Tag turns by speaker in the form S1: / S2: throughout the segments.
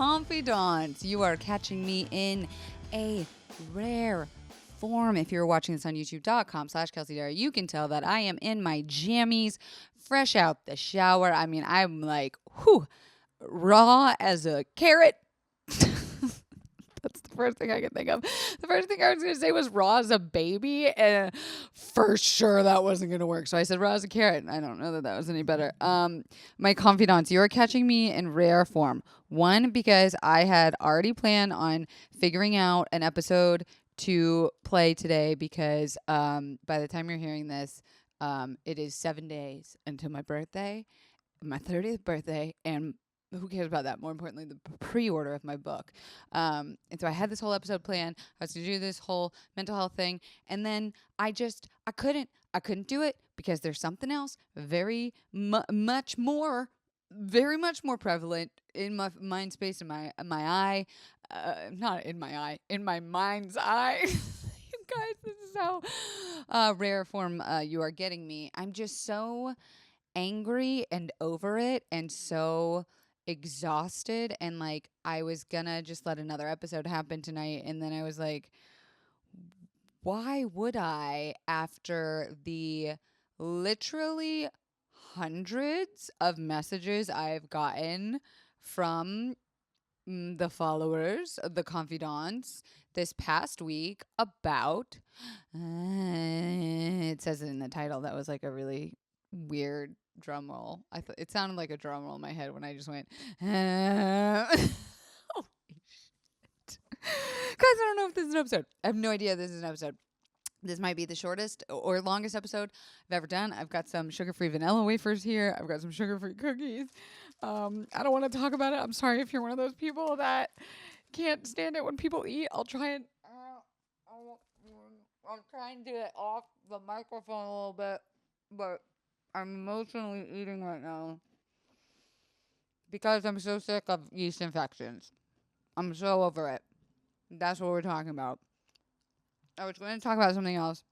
S1: confidants. You are catching me in a rare form. If you're watching this on youtube.com/Kelsey Darragh, you can tell that I am in my jammies, fresh out the shower. I mean, I'm like, raw as a carrot. That's the first thing I could think of. The first thing I was going to say was raw as a baby, and for sure that wasn't going to work. So I said raw as a carrot. I don't know that that was any better. My confidants, you are catching me in rare form. One, because I had already planned on figuring out an episode to play today because by the time you're hearing this, it is 7 days until my birthday, my 30th birthday, and who cares about that? More importantly, the pre-order of my book. And so I had this whole episode planned. I was going to do this whole mental health thing. And then I couldn't do it because there's something else very much more prevalent in my mind space, in my eye, not in my eye, in my mind's eye. You guys, this is how rare form you are getting me. I'm just so angry and over it and so exhausted, and like I was gonna just let another episode happen tonight, and then I was like, why would I, after the literally hundreds of messages I've gotten from the followers, the confidants this past week about it says it in the title. That was like a really weird drum roll. It sounded like a drum roll in my head when I just went holy shit. Guys, I don't know if this is an episode. I have no idea if this is an episode. This might be the shortest or longest episode I've ever done. I've got some sugar-free vanilla wafers here. I've got some sugar-free cookies. I don't want to talk about it. I'm sorry if you're one of those people that can't stand it when people eat. I'll try and do it off the microphone a little bit, but I'm emotionally eating right now because I'm so sick of yeast infections. I'm so over it. That's what we're talking about. I was going to talk about something else.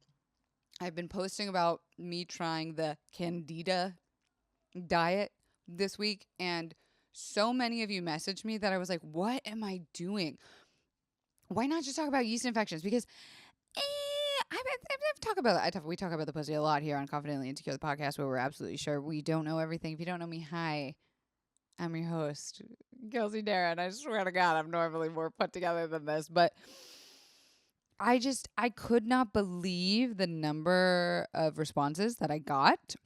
S1: I've been posting about me trying the CANDIDA diet this week, and so many of you messaged me that I was like, what am I doing? Why not just talk about yeast infections? Because we talk about the pussy a lot here on Confidently Insecure, the podcast, where we're absolutely sure we don't know everything. If you don't know me, hi, I'm your host, Kelsey Darragh, and I swear to God, I'm normally more put together than this, but I could not believe the number of responses that I got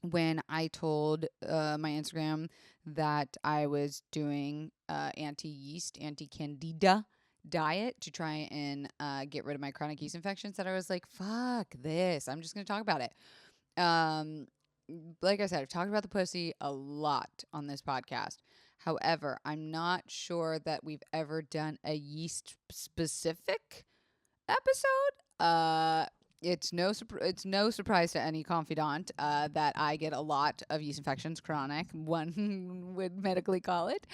S1: when I told my Instagram that I was doing anti-yeast, anti-candida diet to try and get rid of my chronic yeast infections, that I was like, fuck this. I'm just going to talk about it. Like I said, I've talked about the pussy a lot on this podcast. However, I'm not sure that we've ever done a yeast specific episode. It's no surprise to any confidant that I get a lot of yeast infections, chronic, one would medically call it.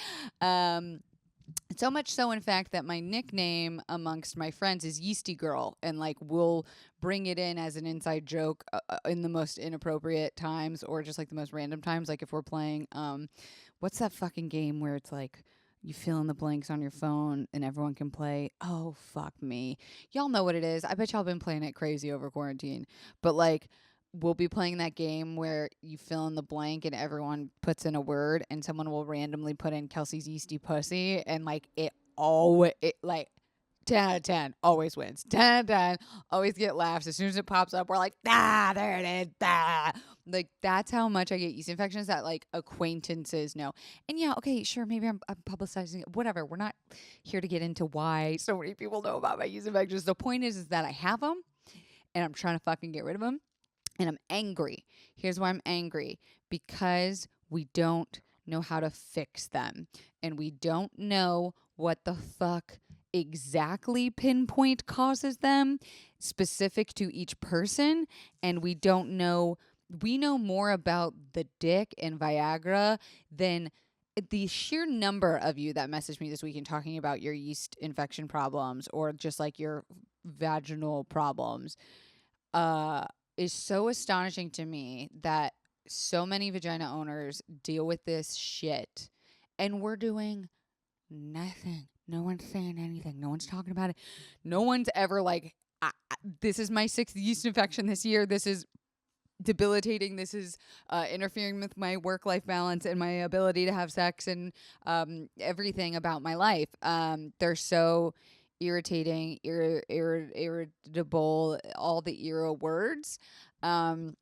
S1: So much so, in fact, that my nickname amongst my friends is Yeasty Girl, and like we'll bring it in as an inside joke in the most inappropriate times, or just like the most random times. Like if we're playing, what's that fucking game where it's like you fill in the blanks on your phone and everyone can play? Oh, fuck me. Y'all know what it is. I bet y'all been playing it crazy over quarantine. But like, we'll be playing that game where you fill in the blank and everyone puts in a word, and someone will randomly put in Kelsey's yeasty pussy, and like like 10 out of 10 always wins. 10 out of 10 always get laughs. As soon as it pops up, we're like, there it is. Like, that's how much I get yeast infections that like acquaintances know. And yeah, okay, sure, maybe I'm publicizing it. Whatever. We're not here to get into why so many people know about my yeast infections. The point is that I have them and I'm trying to fucking get rid of them. And I'm angry. Here's why I'm angry. Because we don't know how to fix them. And we don't know what the fuck exactly pinpoint causes them, specific to each person. And we don't know. We know more about the dick and Viagra than the sheer number of you that messaged me this weekend talking about your yeast infection problems or just like your vaginal problems. Is so astonishing to me that so many vagina owners deal with this shit, and we're doing Nothing. No one's saying anything. No one's talking about it. No one's ever like, this is my 6th yeast infection this year. This is debilitating. This is interfering with my work-life balance and my ability to have sex and everything about my life. They're so irritating, irritable, all the era words. And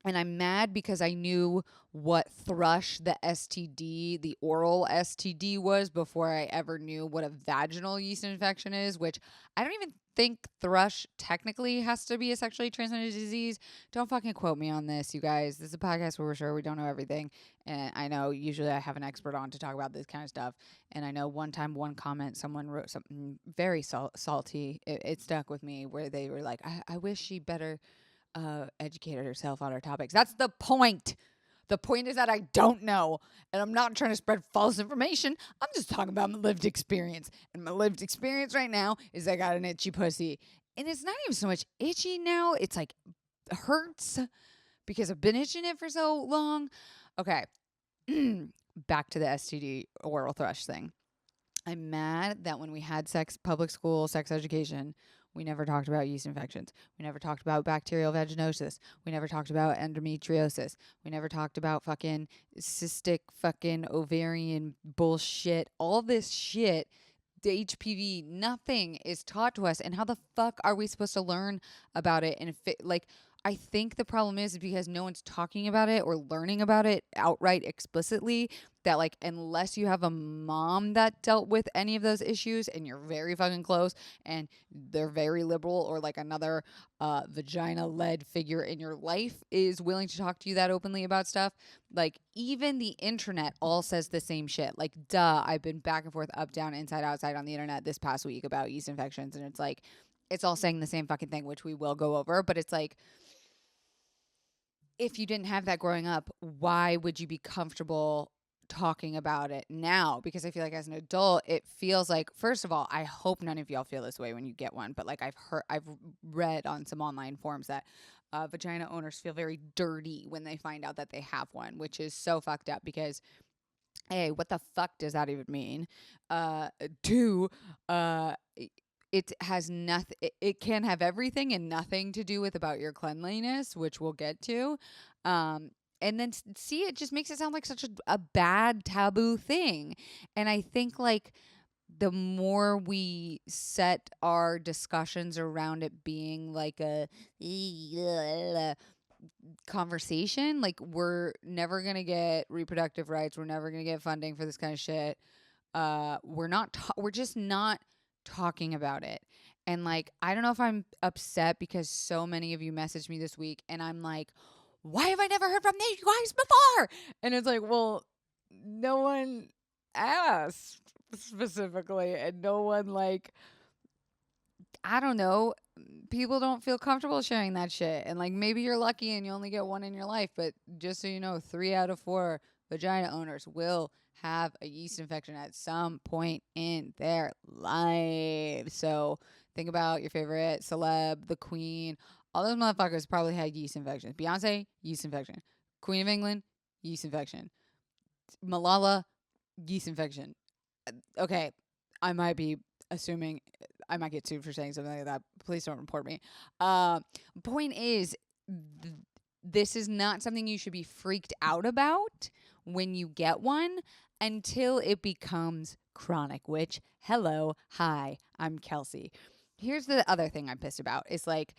S1: I'm mad because I knew what thrush, the STD, the oral STD was before I ever knew what a vaginal yeast infection is, which I don't even think thrush technically has to be a sexually transmitted disease. Don't fucking quote me on this, you guys. This is a podcast where we're sure we don't know everything. And I know usually I have an expert on to talk about this kind of stuff. And I know one time, one comment, someone wrote something very salty. It stuck with me where they were like, I wish she better educated herself on our topics. That's the point. The point is that I don't know, and I'm not trying to spread false information. I'm just talking about my lived experience, and my lived experience right now is I got an itchy pussy, and it's not even so much itchy now. It's like hurts because I've been itching it for so long. Okay, back to the STD oral thrush thing. I'm mad that when we had public school sex education, we never talked about yeast infections. We never talked about bacterial vaginosis. We never talked about endometriosis. We never talked about fucking cystic fucking ovarian bullshit. All this shit, the HPV, nothing is taught to us. And how the fuck are we supposed to learn about it? And I think the problem is because no one's talking about it or learning about it outright explicitly, that like unless you have a mom that dealt with any of those issues and you're very fucking close and they're very liberal, or like another vagina-led figure in your life is willing to talk to you that openly about stuff, like even the internet all says the same shit. Like, duh, I've been back and forth, up, down, inside, outside on the internet this past week about yeast infections, and it's like it's all saying the same fucking thing, which we will go over, but it's like, if you didn't have that growing up, why would you be comfortable talking about it now? Because I feel like as an adult, it feels like, first of all, I hope none of y'all feel this way when you get one, but like I've read on some online forums that vagina owners feel very dirty when they find out that they have one, which is so fucked up because A, what the fuck does that even mean? Two, it has nothing. It can have everything and nothing to do with about your cleanliness, which we'll get to. And then see, it just makes it sound like such a bad taboo thing. And I think like the more we set our discussions around it being like a conversation, like we're never gonna get reproductive rights, we're never gonna get funding for this kind of shit. We're just not talking about it. And like, I don't know if I'm upset because so many of you messaged me this week and I'm like, why have I never heard from you guys before? And it's like, well, no one asked specifically, and no one, like, I don't know, people don't feel comfortable sharing that shit. And like, maybe you're lucky and you only get one in your life, but just so you know, 3 out of 4 vagina owners will have a yeast infection at some point in their life. So think about your favorite celeb, the queen. All those motherfuckers probably had yeast infections. Beyonce, yeast infection. Queen of England, yeast infection. Malala, yeast infection. Okay, I might be assuming I might get sued for saying something like that. Please don't report me. Point is, this is not something you should be freaked out about when you get one until it becomes chronic, which, hello, hi, I'm Kelsey. Here's the other thing I'm pissed about is like,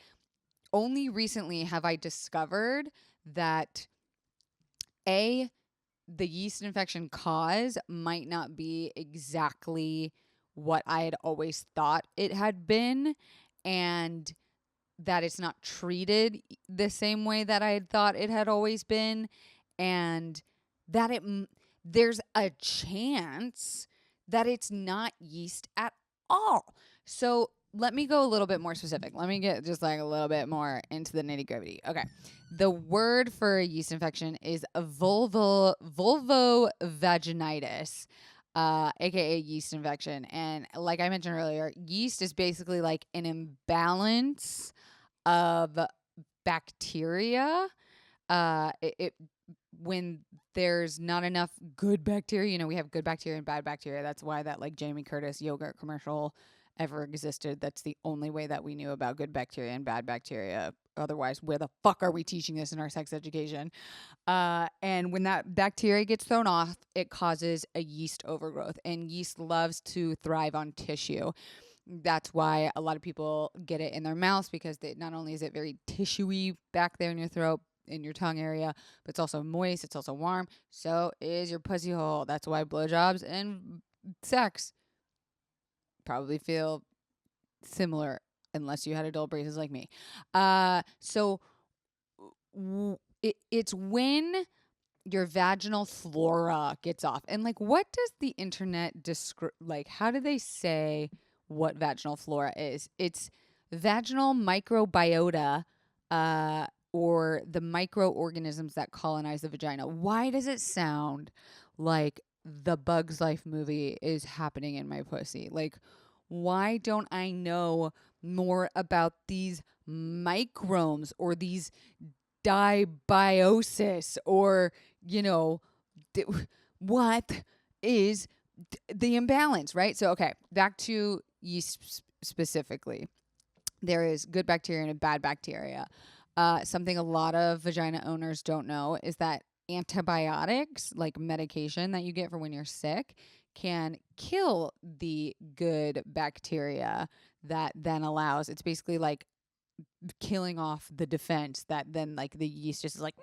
S1: only recently have I discovered that the yeast infection cause might not be exactly what I had always thought it had been, and that it's not treated the same way that I had thought it had always been, and that there's a chance that it's not yeast at all. So let me go a little bit more specific. Let me get just like a little bit more into the nitty gritty. Okay. The word for a yeast infection is vulvovaginitis, aka yeast infection. And like I mentioned earlier, yeast is basically like an imbalance of bacteria. It when there's not enough good bacteria, you know, we have good bacteria and bad bacteria. That's why that like Jamie Curtis yogurt commercial ever existed. That's the only way that we knew about good bacteria and bad bacteria. Otherwise, where the fuck are we teaching this in our sex education? And when that bacteria gets thrown off, it causes a yeast overgrowth. And yeast loves to thrive on tissue. That's why a lot of people get it in their mouths, because not only is it very tissuey back there in your throat, in your tongue area, but it's also moist, it's also warm. So is your pussy hole. That's why blowjobs and sex probably feel similar, unless you had adult braces like me. So it's when your vaginal flora gets off. And like, what does the internet describe? Like, how do they say what vaginal flora is? It's vaginal microbiota, or the microorganisms that colonize the vagina. Why does it sound like the Bugs Life movie is happening in my pussy? Like, why don't I know more about these microbes or these dysbiosis, or, you know, what is the imbalance, right? So, okay, back to yeast specifically. There is good bacteria and bad bacteria. Something a lot of vagina owners don't know is that antibiotics, like medication that you get for when you're sick, can kill the good bacteria that then allows, it's basically like killing off the defense that then like the yeast just is like,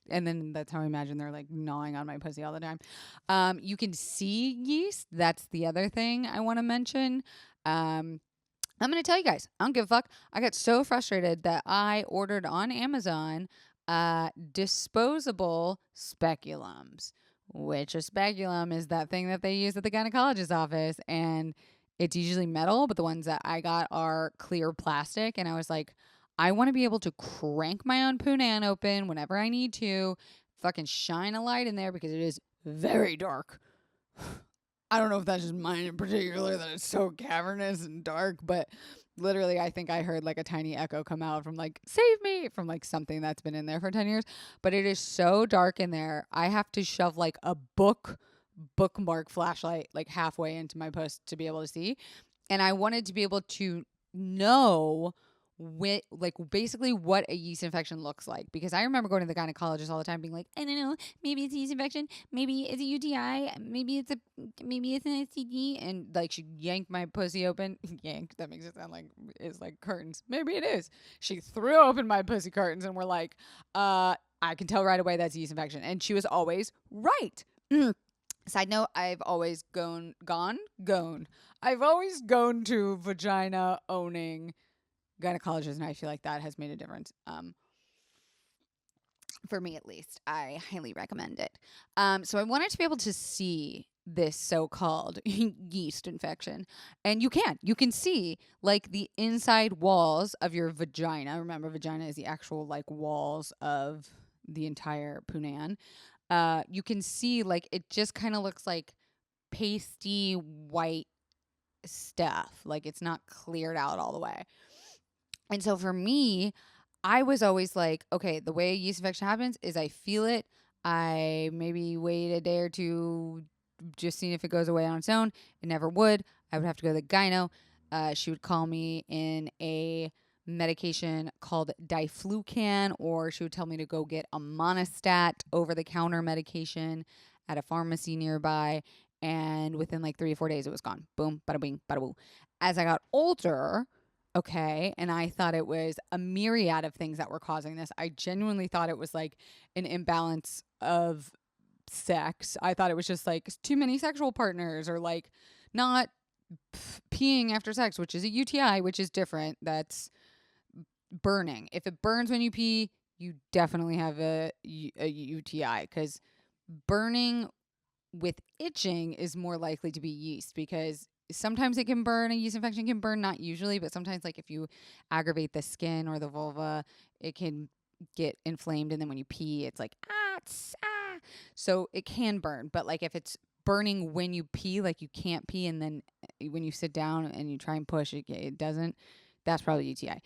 S1: and then that's how I imagine they're like gnawing on my pussy all the time. You can see yeast. That's the other thing I want to mention. I'm going to tell you guys, I don't give a fuck. I got so frustrated that I ordered on Amazon disposable speculums, which a speculum is that thing that they use at the gynecologist's office. And it's usually metal, but the ones that I got are clear plastic. And I was like, I want to be able to crank my own punnan open whenever I need to, fucking shine a light in there, because it is very dark. I don't know if that's just mine in particular, that it's so cavernous and dark, but literally I think I heard like a tiny echo come out from like, save me, from like something that's been in there for 10 years. But it is so dark in there. I have to shove like a bookmark flashlight like halfway into my post to be able to see. And I wanted to be able to know like basically what a yeast infection looks like, because I remember going to the gynecologist all the time being like, I don't know, maybe it's a yeast infection, maybe it's a UTI, maybe it's an STD, and like she yanked my pussy open. Yanked, that makes it sound like it's like curtains. Maybe it is. She threw open my pussy curtains and we're like, I can tell right away that's a yeast infection, and she was always right. Side note, I've always gone to vagina owning gynecologist, and I feel like that has made a difference. For me at least, I highly recommend it. So I wanted to be able to see this so-called yeast infection, and you can see like the inside walls of your vagina. Remember, vagina is the actual like walls of the entire punnan. You can see like it just kind of looks like pasty white stuff, like it's not cleared out all the way. And so for me, I was always like, okay, the way a yeast infection happens is I feel it. I maybe wait a day or two, just seeing if it goes away on its own. It never would. I would have to go to the gyno. She would call me in a medication called diflucan, or she would tell me to go get a monostat, over-the-counter medication at a pharmacy nearby. And within like 3 or 4 days, it was gone. Boom, bada bing, bada boo. As I got older, okay, and I thought it was a myriad of things that were causing this. I genuinely thought it was like an imbalance of sex. I thought it was just like too many sexual partners, or like not peeing after sex, which is a UTI, which is different. That's burning. If it burns when you pee, you definitely have a UTI, because burning with itching is more likely to be yeast, because sometimes it can burn, a yeast infection can burn, not usually, but sometimes like if you aggravate the skin or the vulva, it can get inflamed, and then when you pee, it's like, so it can burn. But like if it's burning when you pee, like you can't pee, and then when you sit down and you try and push, it doesn't, that's probably UTI.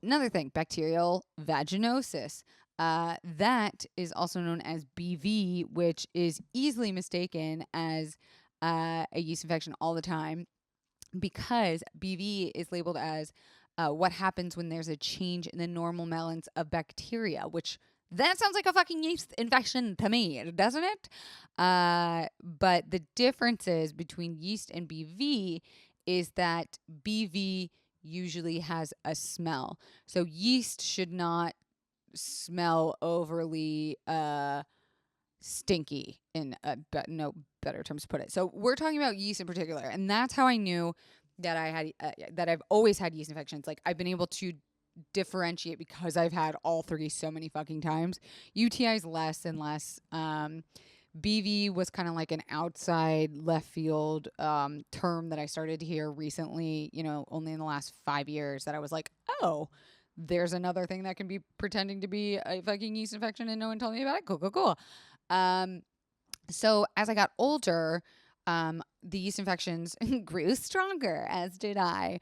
S1: Another thing, bacterial vaginosis. That is also known as BV, which is easily mistaken as a yeast infection all the time, because BV is labeled as what happens when there's a change in the normal balance of bacteria, which that sounds like a fucking yeast infection to me, doesn't it? But the differences between yeast and BV is that BV usually has a smell. So yeast should not smell overly stinky, in no better terms to put it. So we're talking about yeast in particular, and that's how I knew that I had that I've always had yeast infections. Like, I've been able to differentiate because I've had all three so many fucking times. UTIs less and less. BV was kind of like an outside left field term that I started to hear recently, only in the last 5 years, that I was like, oh, there's another thing that can be pretending to be a fucking yeast infection and no one told me about it. Cool. So as I got older, the yeast infections grew stronger, as did I,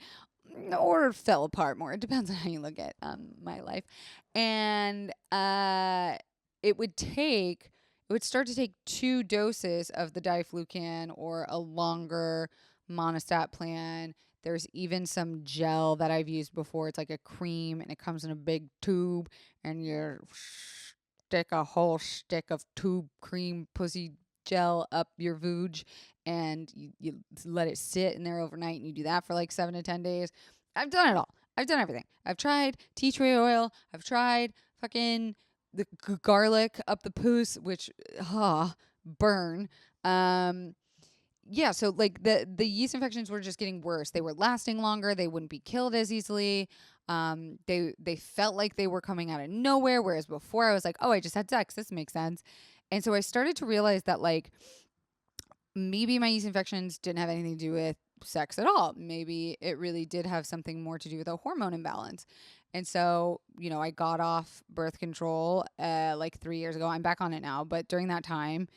S1: or fell apart more. It depends on how you look at my life. And it would start to take 2 doses of the diflucan or a longer monostat plan. There's even some gel that I've used before. It's like a cream, and it comes in a big tube, and you stick a whole stick of tube cream pussy gel up your vooge, and you let it sit in there overnight, and you do that for like 7 to 10 days. I've done it all. I've done everything. I've tried tea tree oil. I've tried fucking the garlic up the poos, which burn. Yeah, so like the yeast infections were just getting worse. They were lasting longer. They wouldn't be killed as easily. They felt like they were coming out of nowhere, whereas before I was like, oh, I just had sex. This makes sense. And so I started to realize that, like, maybe my yeast infections didn't have anything to do with sex at all. Maybe it really did have something more to do with a hormone imbalance. And so, I got off birth control like 3 years ago. I'm back on it now, but during that time,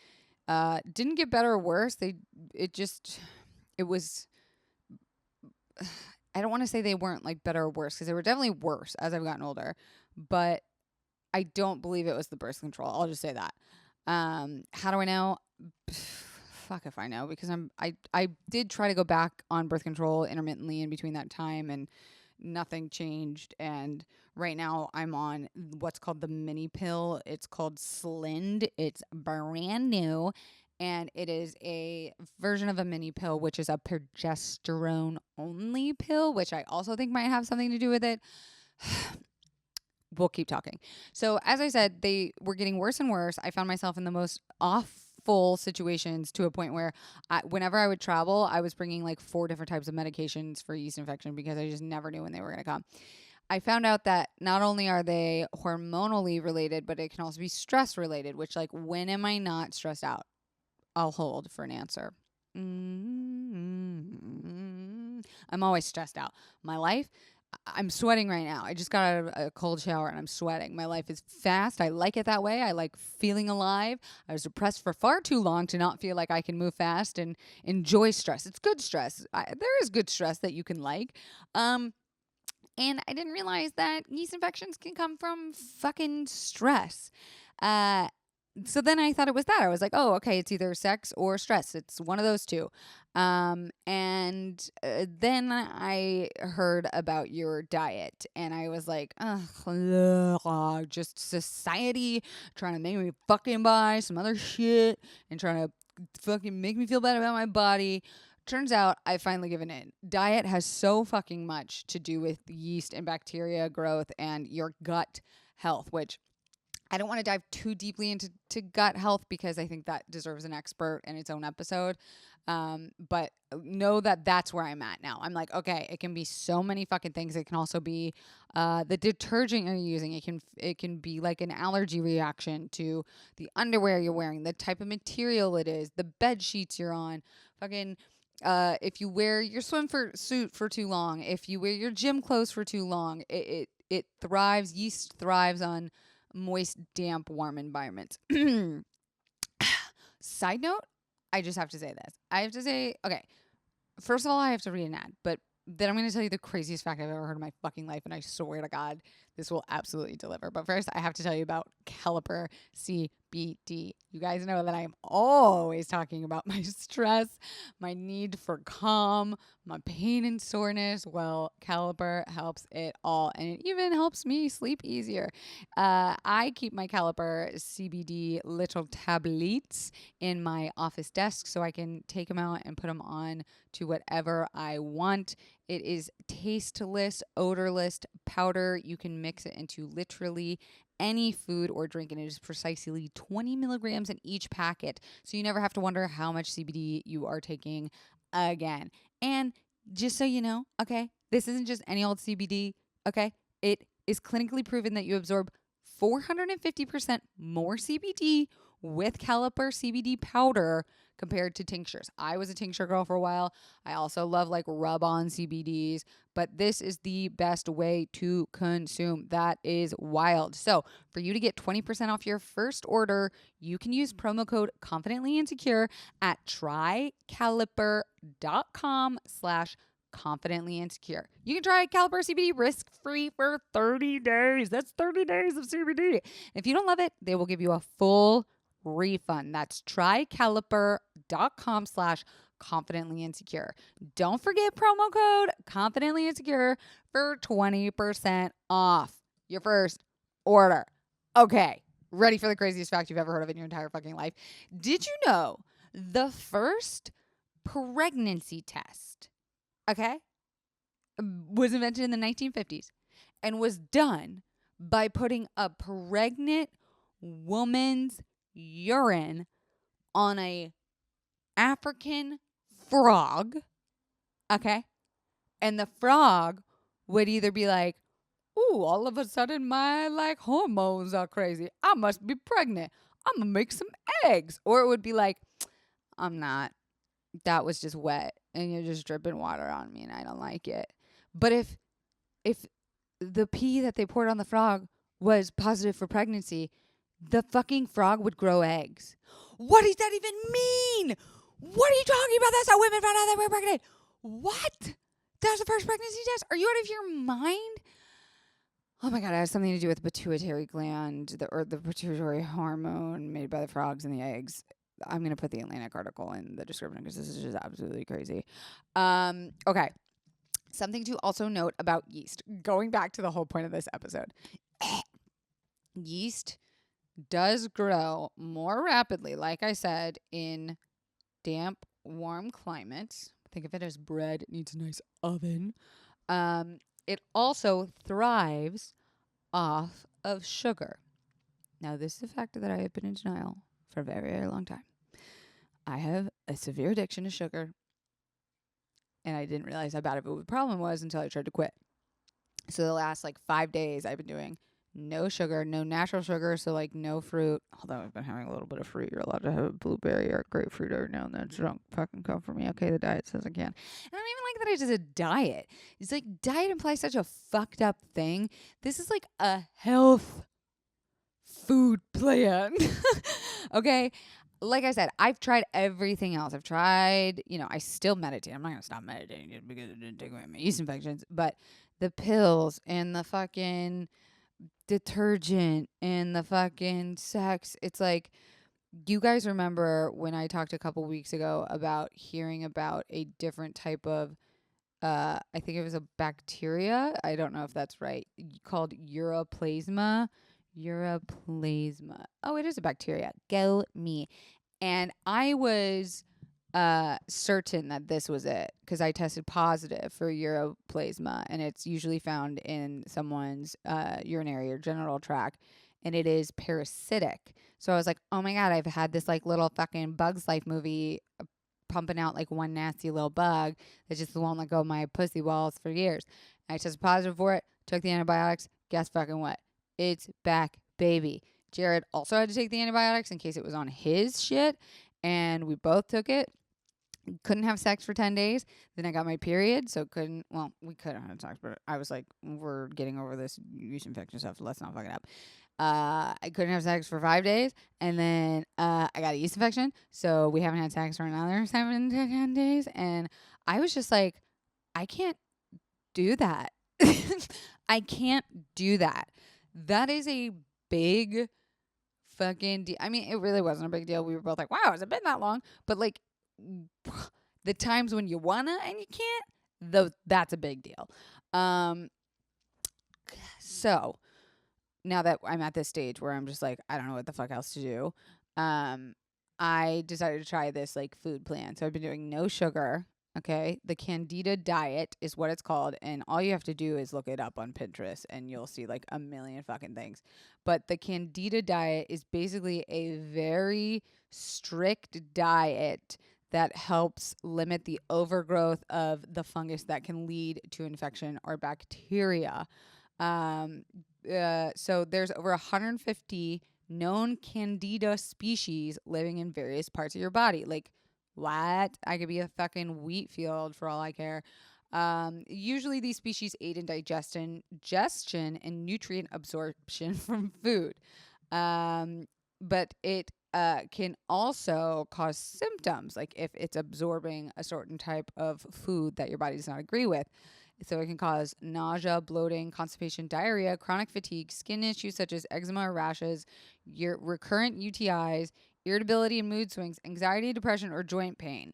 S1: didn't get better or worse. It was, I don't want to say they weren't like better or worse, because they were definitely worse as I've gotten older, but I don't believe it was the birth control. I'll just say that. How do I know? Fuck if I know, because I did try to go back on birth control intermittently in between that time, and nothing changed. And right now I'm on what's called the mini pill. It's called Slind. It's brand new, and it is a version of a mini pill, which is a progesterone only pill, which I also think might have something to do with it. We'll keep talking. So as I said, they were getting worse and worse. I found myself in the most awful situations, to a point where whenever I would travel, I was bringing like 4 different types of medications for yeast infection, because I just never knew when they were going to come. I found out that not only are they hormonally related, but it can also be stress related, which, like, when am I not stressed out? I'll hold for an answer. I'm always stressed out. My life, I'm sweating right now. I just got out of a cold shower and I'm sweating. My life is fast. I like it that way. I like feeling alive. I was depressed for far too long to not feel like I can move fast and enjoy stress. It's good stress. There is good stress that you can like. And I didn't realize that yeast infections can come from fucking stress. So then I thought it was that. I was like, oh, okay, it's either sex or stress. It's one of those two. And then I heard about your diet, and I was like, ugh, just society trying to make me fucking buy some other shit and trying to fucking make me feel bad about my body. Turns out I finally given in. Diet has so fucking much to do with yeast and bacteria growth and your gut health, which I don't want to dive too deeply into gut health, because I think that deserves an expert in its own episode. But know that that's where I'm at now. I'm like, okay, it can be so many fucking things. It can also be the detergent you're using. It can be like an allergy reaction to the underwear you're wearing, the type of material it is, the bed sheets you're on, fucking. If you wear your suit for too long, if you wear your gym clothes for too long, it thrives. Yeast thrives on moist, damp, warm environments. Side note, I just have to say this. I have to say, okay, first of all, I have to read an ad, but then I'm going to tell you the craziest fact I've ever heard in my fucking life. And I swear to God, this will absolutely deliver. But first, I have to tell you about Caliper CBD. You guys know that I am always talking about my stress, my need for calm, my pain and soreness. Well, Caliper helps it all. And it even helps me sleep easier. I keep my Caliper CBD little tablets in my office desk so I can take them out and put them on to whatever I want. It is tasteless, odorless powder. You can mix it into literally any food or drink, and it is precisely 20 milligrams in each packet. So you never have to wonder how much CBD you are taking again. And just so you know, okay, this isn't just any old CBD, okay? It is clinically proven that you absorb 450% more CBD with Caliper CBD powder compared to tinctures. I was a tincture girl for a while. I also love like rub-on CBDs, but this is the best way to consume. That is wild. So for you to get 20% off your first order, you can use promo code Confidently Insecure at trycaliper.com/Confidently Insecure. You can try Caliper CBD risk-free for 30 days. That's 30 days of CBD. If you don't love it, they will give you a full refund. That's trycaliper.com/Confidently Insecure. Don't forget promo code Confidently Insecure for 20% off your first order. Okay, ready for the craziest fact you've ever heard of in your entire fucking life? Did you know the first pregnancy test, okay, was invented in the 1950s and was done by putting a pregnant woman's urine on a African frog, okay? And the frog would either be like, ooh, all of a sudden my like hormones are crazy. I must be pregnant. I'm gonna make some eggs. Or it would be like, I'm not. That was just wet and you're just dripping water on me and I don't like it. But if the pee that they poured on the frog was positive for pregnancy, the fucking frog would grow eggs. What does that even mean? What are you talking about? That's how women found out they were pregnant. What? That was the first pregnancy test? Are you out of your mind? Oh my God, it has something to do with the pituitary gland, or the pituitary hormone made by the frogs and the eggs. I'm going to put the Atlantic article in the description because this is just absolutely crazy. Okay. Something to also note about yeast. Going back to the whole point of this episode. Yeast does grow more rapidly, like I said, in damp, warm climates. Think of it as bread. It needs a nice oven. It also thrives off of sugar. Now, this is a fact that I have been in denial for a very, very long time. I have a severe addiction to sugar, and I didn't realize how bad of a problem was until I tried to quit. So the last 5 days I've been doing no sugar, no natural sugar, so no fruit. Although I've been having a little bit of fruit. You're allowed to have a blueberry or a grapefruit every now and then. So don't fucking come for me. Okay, the diet says I can. And I don't even like that it's just a diet. It's diet implies such a fucked up thing. This is a health food plan. Okay? Like I said, I've tried everything else. I've tried, I still meditate. I'm not going to stop meditating just because it didn't take away my yeast infections. But the pills and the fucking detergent and the fucking sex. It's you guys remember when I talked a couple weeks ago about hearing about a different type of, I think it was a bacteria. I don't know if that's right. Called Ureaplasma. Oh, it is a bacteria. Go me. And I was certain that this was it because I tested positive for Ureaplasma, and it's usually found in someone's urinary or genital tract, and it is parasitic. So I was like, oh my God, I've had this little fucking Bugs Life movie pumping out one nasty little bug that just won't let go of my pussy walls for years. And I tested positive for it, took the antibiotics. Guess fucking what? It's back, baby. Jared also had to take the antibiotics in case it was on his shit, and we both took it. Couldn't have sex for 10 days. Then I got my period, so we could have had sex, but I was like, we're getting over this yeast infection stuff, let's not fuck it up. I couldn't have sex for 5 days, and then I got a yeast infection, so we haven't had sex for another 7 to 10 days, and I was just like, I can't do that. I can't do that. That is a big fucking deal. I mean, it really wasn't a big deal. We were both like, wow, has it been that long? But like the times when you wanna and you can't, that's a big deal. So now that I'm at this stage where I'm just like, I don't know what the fuck else to do, I decided to try this like food plan. So I've been doing no sugar. Okay. The CANDIDA diet is what it's called. And all you have to do is look it up on Pinterest and you'll see like a million fucking things. But the CANDIDA diet is basically a very strict diet that helps limit the overgrowth of the fungus that can lead to infection or bacteria. So there's over 150 known Candida species living in various parts of your body. Like, what? I could be a fucking wheat field for all I care. Usually these species aid in digestion and nutrient absorption from food. But it can also cause symptoms, like if it's absorbing a certain type of food that your body does not agree with. So it can cause nausea, bloating, constipation, diarrhea, chronic fatigue, skin issues such as eczema or rashes, your recurrent UTIs, irritability and mood swings, anxiety, depression, or joint pain.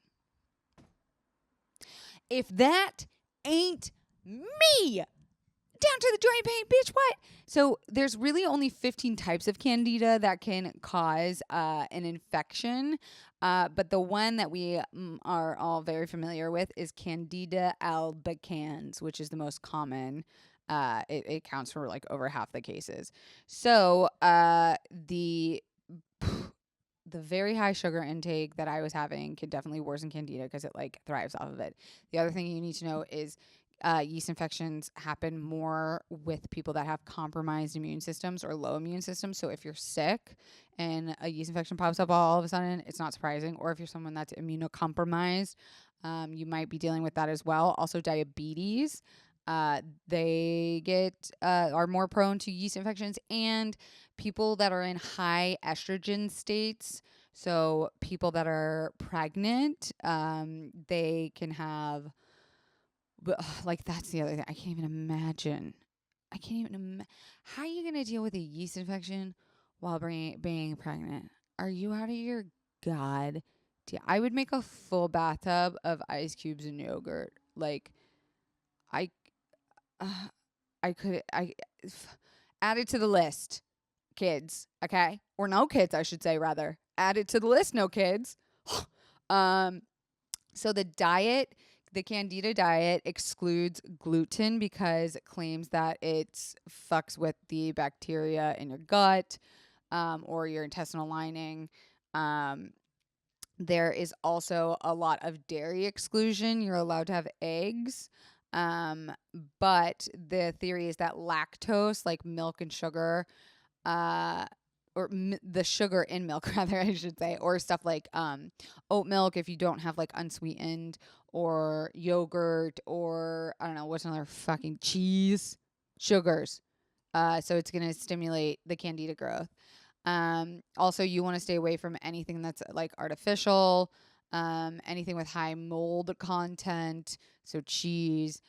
S1: If that ain't me, down to the joint pain, bitch, what? So there's really only 15 types of candida that can cause an infection. But the one that we are all very familiar with is Candida albicans, which is the most common. It counts for like over half the cases. So the very high sugar intake that I was having could definitely worsen candida because it like thrives off of it. The other thing you need to know is yeast infections happen more with people that have compromised immune systems or low immune systems. So if you're sick and a yeast infection pops up all of a sudden, it's not surprising. Or if you're someone that's immunocompromised, you might be dealing with that as well. Also, diabetes. They are more prone to yeast infections, and people that are in high estrogen states. So people that are pregnant, they can have. But like that's the other thing. I can't even imagine. How are you gonna deal with a yeast infection while being pregnant? Are you out of your god? I would make a full bathtub of ice cubes and yogurt. Like, I, I could add it to the list, kids. Okay, or no kids, I should say rather. Add it to the list, no kids. So the diet. The Candida diet excludes gluten because it claims that it fucks with the bacteria in your gut or your intestinal lining. There is also a lot of dairy exclusion. You're allowed to have eggs. But the theory is that lactose, like milk and sugar, the sugar in milk, rather, I should say, or stuff like oat milk if you don't have like unsweetened, or yogurt, or I don't know, what's another fucking cheese? Sugars. So it's going to stimulate the candida growth. Also, you want to stay away from anything that's like artificial, anything with high mold content, so cheese,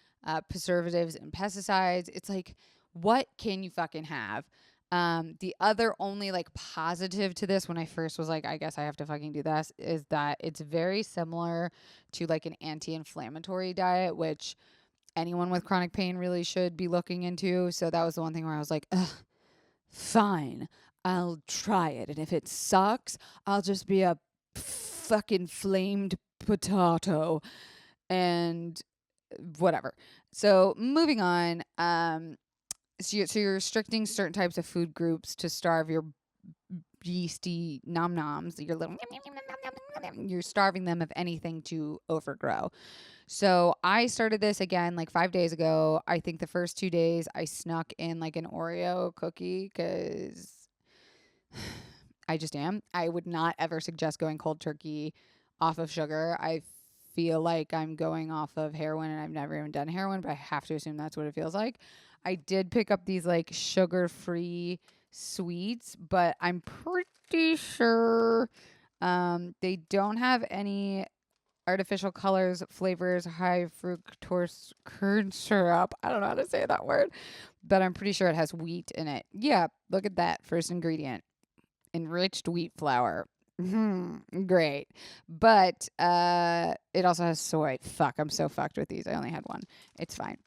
S1: preservatives and pesticides. It's like, what can you fucking have? The other only like positive to this when I first was like, I guess I have to fucking do this, is that it's very similar to like an anti-inflammatory diet, which anyone with chronic pain really should be looking into. So that was the one thing where I was like, ugh, fine, I'll try it. And if it sucks, I'll just be a fucking flamed potato and whatever. So moving on, so you're restricting certain types of food groups to starve your yeasty nom-noms. You're starving them of anything to overgrow. So I started this again like 5 days ago. I think the first 2 days I snuck in like an Oreo cookie because I just am. I would not ever suggest going cold turkey off of sugar. I feel like I'm going off of heroin, and I've never even done heroin, but I have to assume that's what it feels like. I did pick up these like sugar-free sweets, but I'm pretty sure they don't have any artificial colors, flavors, high fructose corn syrup. I don't know how to say that word, but I'm pretty sure it has wheat in it. Yeah, look at that. First ingredient, enriched wheat flour. Great. But it also has soy. Fuck, I'm so fucked with these. I only had one. It's fine.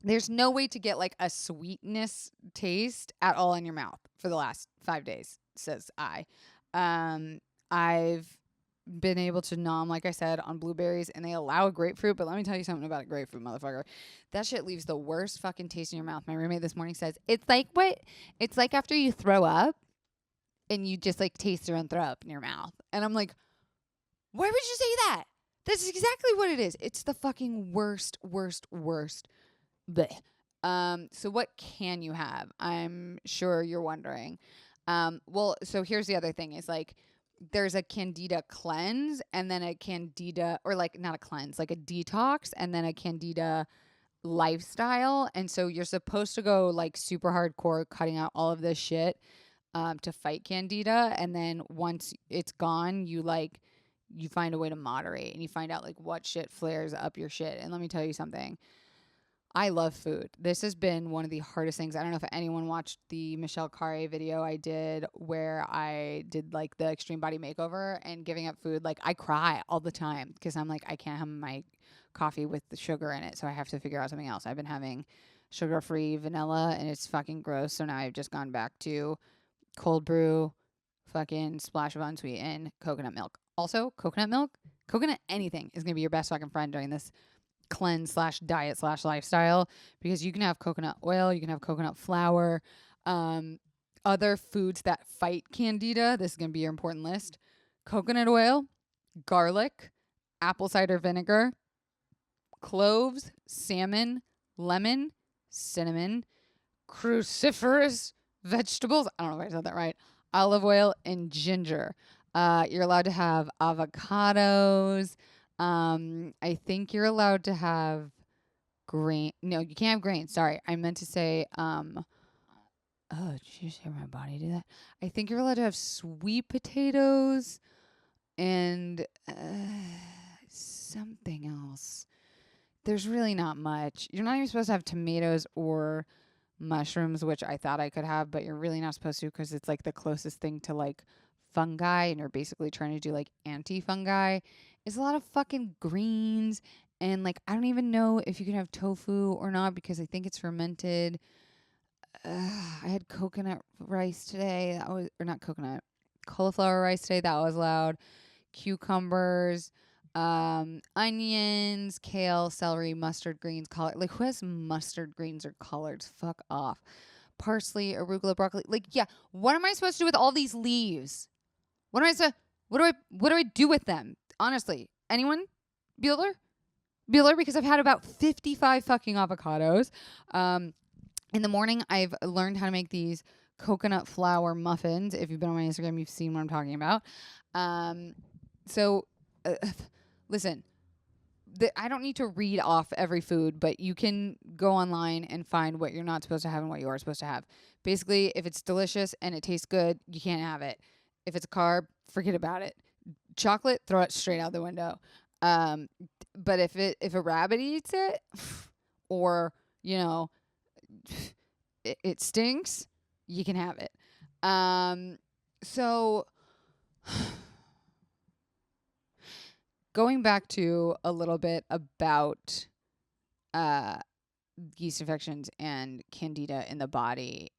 S1: There's no way to get like a sweetness taste at all in your mouth for the last 5 days, says I. I've been able to nom, like I said, on blueberries, and they allow a grapefruit, but let me tell you something about a grapefruit, motherfucker. That shit leaves the worst fucking taste in your mouth. My roommate this morning says, it's like after you throw up and you just like taste your own throw up in your mouth. And I'm like, why would you say that? That's exactly what it is. It's the fucking worst. Blech. So what can you have? I'm sure you're wondering. Well, so here's the other thing is like, there's a Candida cleanse and then a Candida, or like not a cleanse, like a detox and then a Candida lifestyle. And so you're supposed to go like super hardcore cutting out all of this shit to fight Candida. And then once it's gone, you find a way to moderate and you find out like what shit flares up your shit. And let me tell you something. I love food. This has been one of the hardest things. I don't know if anyone watched the Michelle Carre video I did where I did like the extreme body makeover and giving up food. Like I cry all the time because I'm like, I can't have my coffee with the sugar in it. So I have to figure out something else. I've been having sugar-free vanilla and it's fucking gross. So now I've just gone back to cold brew, fucking splash of unsweetened coconut milk. Also, coconut anything is going to be your best fucking friend during this cleanse/diet/lifestyle because you can have coconut oil, you can have coconut flour, other foods that fight Candida. This is going to be your important list: coconut oil, garlic, apple cider vinegar, cloves, salmon, lemon, cinnamon, cruciferous vegetables. I don't know if I said that right. Olive oil and ginger. You're allowed to have avocados. I think you're allowed to have grain. No, you can't have grain. Sorry. I meant to say, oh, did you just hear my body do that? I think you're allowed to have sweet potatoes and something else. There's really not much. You're not even supposed to have tomatoes or mushrooms, which I thought I could have, but you're really not supposed to because it's like the closest thing to like fungi and you're basically trying to do like anti-fungi. It's a lot of fucking greens and like I don't even know if you can have tofu or not because I think it's fermented. I had coconut rice today. That was, or not coconut, cauliflower rice today. That was loud. Cucumbers, onions, kale, celery, mustard greens, collard. Like who has mustard greens or collards? Fuck off. Parsley, arugula, broccoli. Like yeah, what am I supposed to do with all these leaves? What do I do with them? Honestly, anyone? Bueller? Because I've had about 55 fucking avocados. In the morning, I've learned how to make these coconut flour muffins. If you've been on my Instagram, you've seen what I'm talking about. So, listen, I don't need to read off every food, but you can go online and find what you're not supposed to have and what you are supposed to have. Basically, if it's delicious and it tastes good, you can't have it. If it's a carb, forget about it. Chocolate, throw it straight out the window. But if a rabbit eats it, or you know, it stinks, you can have it. So going back to a little bit about yeast infections and candida in the body.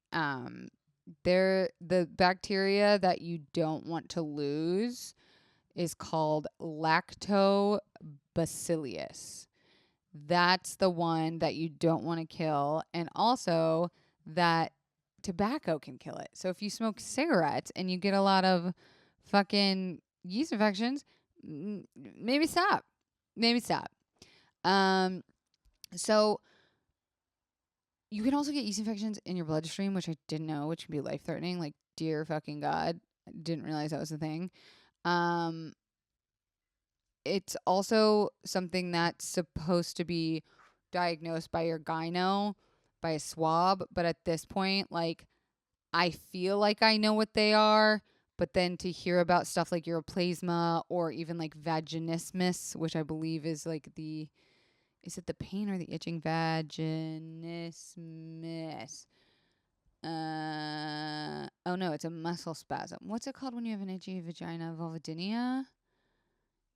S1: The bacteria that you don't want to lose is called lactobacillus. That's the one that you don't want to kill. And also that tobacco can kill it. So if you smoke cigarettes and you get a lot of fucking yeast infections, maybe stop. So you can also get yeast infections in your bloodstream, which I didn't know, which can be life-threatening. Like, dear fucking God, I didn't realize that was a thing. It's also something that's supposed to be diagnosed by your gyno, by a swab. But at this point, like, I feel like I know what they are, But then to hear about stuff like Ureaplasma or even like vaginismus, which I believe is like is it the pain or the itching? Vaginismus. Oh no, it's a muscle spasm. What's it called when you have an itchy vagina? Vulvodynia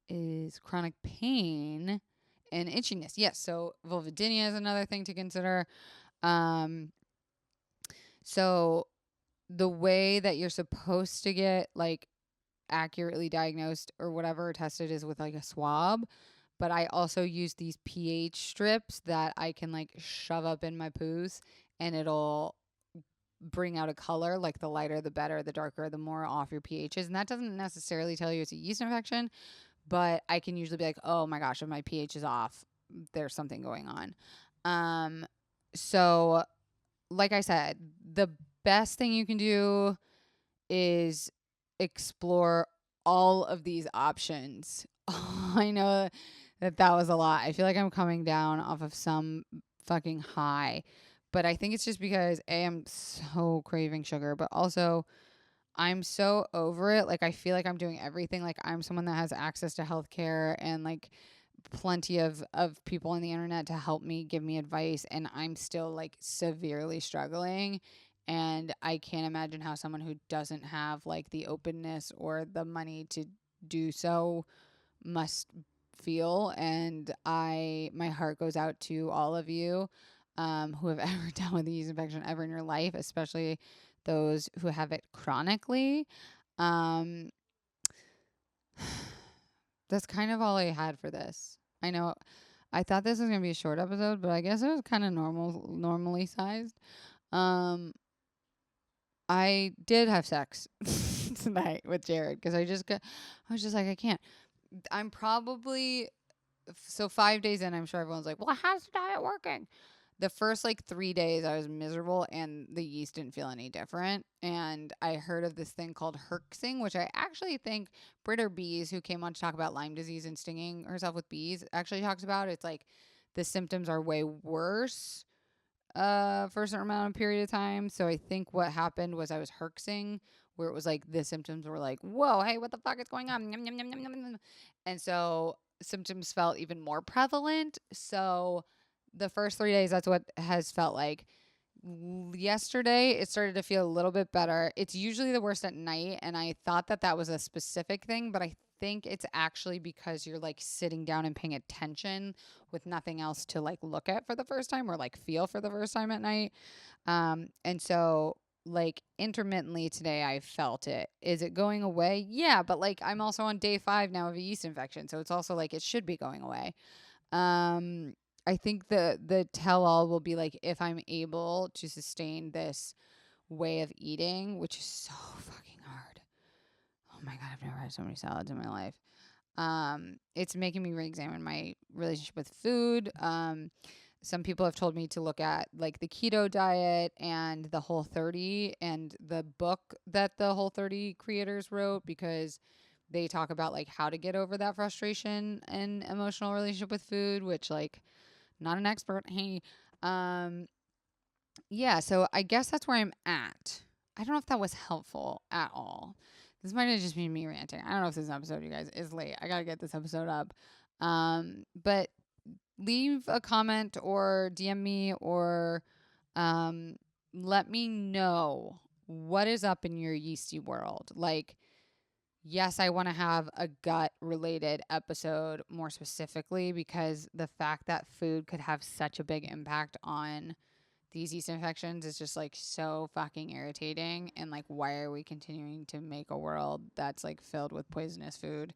S1: is chronic pain and itchiness. Yes, so vulvodynia is another thing to consider. So the way that you're supposed to get like accurately diagnosed or whatever tested is with like a swab. But I also use these pH strips that I can like shove up in my poos, and it'll bring out a color. Like the lighter, the better, the darker, the more off your pH is. And that doesn't necessarily tell you it's a yeast infection, but I can usually be like, oh my gosh, if my pH is off, there's something going on. So like I said, the best thing you can do is explore all of these options. I know that was a lot. I feel like I'm coming down off of some fucking high, but I think it's just because I'm so craving sugar, but also I'm so over it. Like I feel like I'm doing everything. Like I'm someone that has access to healthcare and like plenty of people on the internet to help me, give me advice, and I'm still like severely struggling. And I can't imagine how someone who doesn't have like the openness or the money to do so must feel. And my heart goes out to all of you who have ever dealt with a yeast infection ever in your life, especially those who have it chronically. That's kind of all I had for this. I know I thought this was going to be a short episode, but I guess it was kind of normally sized. I did have sex tonight with Jared because I was just like, I can't. I'm probably, so 5 days in, I'm sure everyone's like, well, how's the diet working? The first like 3 days I was miserable and the yeast didn't feel any different. And I heard of this thing called herxing, which I actually think Britter Bees, who came on to talk about Lyme disease and stinging herself with bees, actually talks about. It's like the symptoms are way worse for a certain amount of period of time. So I think what happened was I was herxing, where it was like the symptoms were like, whoa, hey, what the fuck is going on? Yum, yum, yum, yum, yum, yum. And so symptoms felt even more prevalent. So the first 3 days, that's what has felt like. Yesterday, it started to feel a little bit better. It's usually the worst at night, and I thought that was a specific thing, but I think it's actually because you're like sitting down and paying attention with nothing else to like look at for the first time or like feel for the first time at night. And so like intermittently today I felt it. Is it going away? Yeah, but like I'm also on day 5 now of a yeast infection, so it's also like it should be going away. I think the tell all will be like if I'm able to sustain this way of eating, which is so fucking hard. Oh my God, I've never had so many salads in my life. It's making me re-examine my relationship with food. Some people have told me to look at like the keto diet and the Whole30 and the book that the Whole30 creators wrote, because they talk about like how to get over that frustration and emotional relationship with food, which like not an expert. Hey, yeah, so I guess that's where I'm at. I don't know if that was helpful at all. This might have just been me ranting. I don't know if this episode, you guys, is late. I got to get this episode up. But leave a comment or DM me or let me know what is up in your yeasty world. Like, yes, I want to have a gut related episode more specifically, because the fact that food could have such a big impact on these yeast infections is just like so fucking irritating. And like, why are we continuing to make a world that's like filled with poisonous food?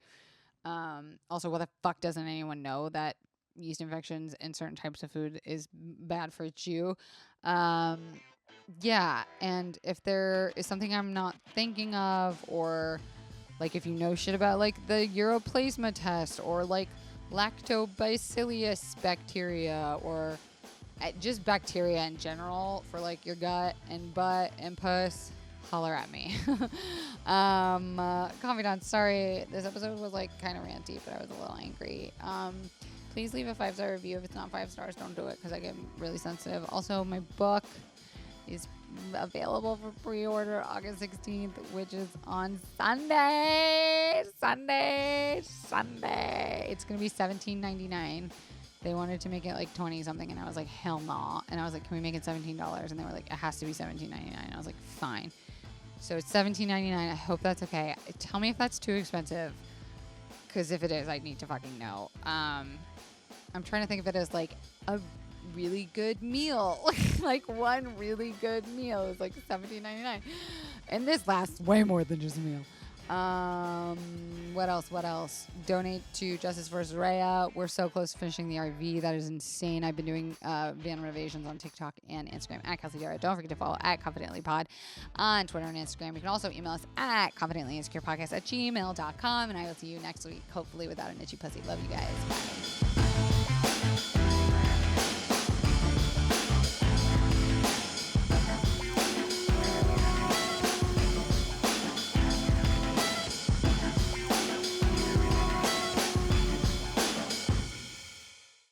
S1: Also, what the fuck doesn't anyone know that yeast infections in certain types of food is bad for you? Yeah, and if there is something I'm not thinking of, or like if you know shit about like the Ureaplasma test or like lactobacillus bacteria or just bacteria in general for like your gut and butt and puss, holler at me. Confidant, sorry, this episode was like kind of ranty, but I was a little angry. Please leave a 5-star review. If it's not 5 stars, don't do it, because I get really sensitive. Also, my book is available for pre-order August 16th, which is on Sunday. It's going to be $17.99. They wanted to make it like 20 something, and I was like, hell no. And I was like, can we make it $17? And they were like, it has to be $17.99. I was like, fine. So it's $17.99. I hope that's okay. Tell me if that's too expensive, because if it is, I need to fucking know. I'm trying to think of it as like a really good meal. Like one really good meal is like $17.99. And this lasts way more than just a meal. What else? Donate to Justice for Rhea. We're so close to finishing the RV. That is insane. I've been doing van renovations on TikTok and Instagram at Kelsey Darragh. Don't forget to follow at ConfidentlyPod on Twitter and Instagram. You can also email us at confidentlyinsecurepodcast@gmail.com. And I will see you next week, hopefully without an itchy pussy. Love you guys. Bye.